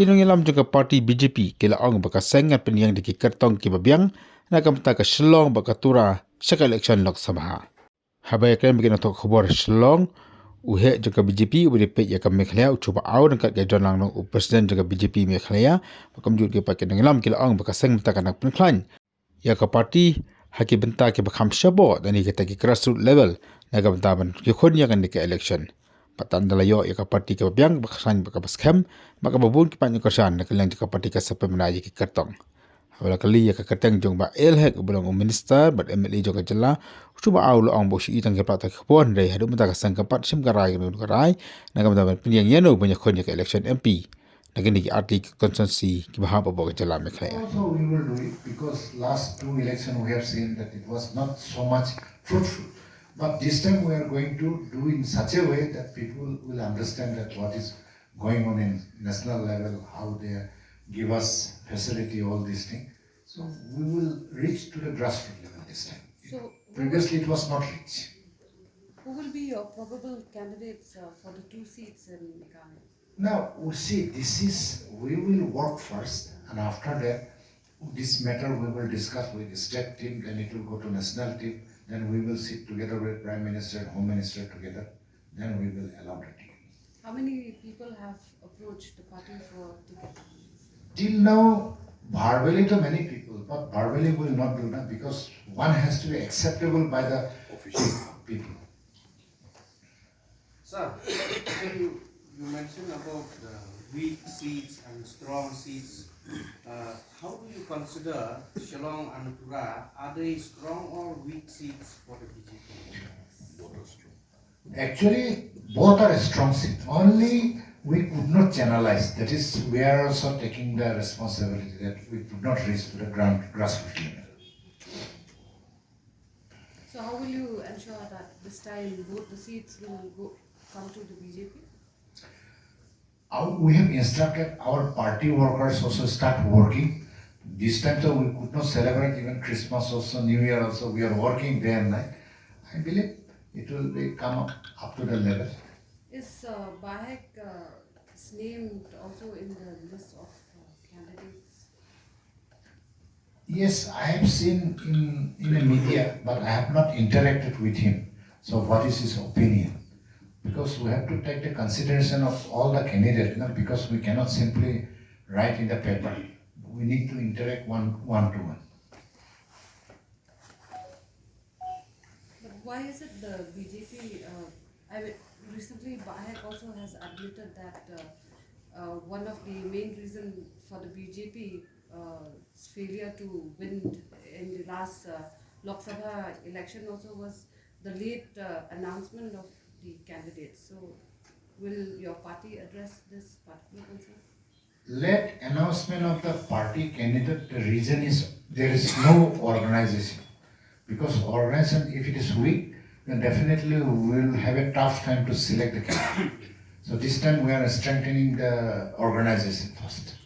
Kinungilam juga parti BJP kila ong baka sengat penyang di Kyrtong ki babiang na kamta ka Shillong baka tura syaka election Lok Sabha. Habay kan bikin untuk khobor Shillong uhe juga BJP ubede pe ya kam Pynkhlaiñ ucuba au dekat ga John Lang no presiden juga BJP Pynkhlaiñ bakam jut ke pakai ngilam kila ong baka seng mta kanak Pynkhlaiñ ya ka parti haki benta ke bakam syabo dan ni kita ki grassroots level na ga benta ban ki khon ya kan di election. Patan dalayo ya ka parti ke babiang baksan baka baskem maka babun ki panyo kasan na kelang ka parti ka sa Pynbna ki Kyrtong. Wala kali ya ka Kyrtong jong ba elhek belong minister but MLA jong ka jela cuba au lo ang bo shi tang ke plata khpon dei hadu mata ka sang kampat sim karai nu karai na kam da pinyang yano banyak khon ya ka election MP na gini ki arti constituency ki bahap bo ka jela Pynkhlaiñ. Also we will do it because last two elections we have seen that it was not so much fruitful. But this time we are going to do in such a way that people will understand that what is going on in national level, how they give us facility, all these things. So we will reach to the grassroots level this time. So previously it was not reached. who will be your probable candidates for the 2 seats in Meghalaya? Now we see we will work first, and after that this matter we will discuss with the state team, then it will go to national team, then we will sit together with Prime Minister and Home Minister together, then we will allow the ticket. How many people have approached the party for ticket? Till now, verbally to many people, but verbally will not do that because one has to be acceptable by the people. Sir, you mentioned about weak seats and strong seats. How do you consider Shillong and Tura? Are they strong or weak seats for the BJP? Actually, both are strong seats. Only we could not channelize. That is, we are also taking the responsibility that we could not reach to the grassroots level. So how will you ensure that this time both the seats will come to the BJP? We have instructed our party workers also start working. This time so we could not celebrate even Christmas also, New Year also. We are working day and night. I believe it will come up to the level. Is Bahek's name also in the list of candidates? Yes, I have seen in the media, but I have not interacted with him. So what is his opinion? Because we have to take the consideration of all the candidates, because we cannot simply write in the paper. We need to interact one to one. But why is it the BJP? Recently Bahek also has admitted that one of the main reasons for the BJP failure to win in the last Lok Sabha election also was the late announcement of the candidates. So will your party address this particular concern? Late announcement of the party candidate, the reason is there is no organization. Because organization, if it is weak, then definitely we will have a tough time to select the candidate. So this time we are strengthening the organization first.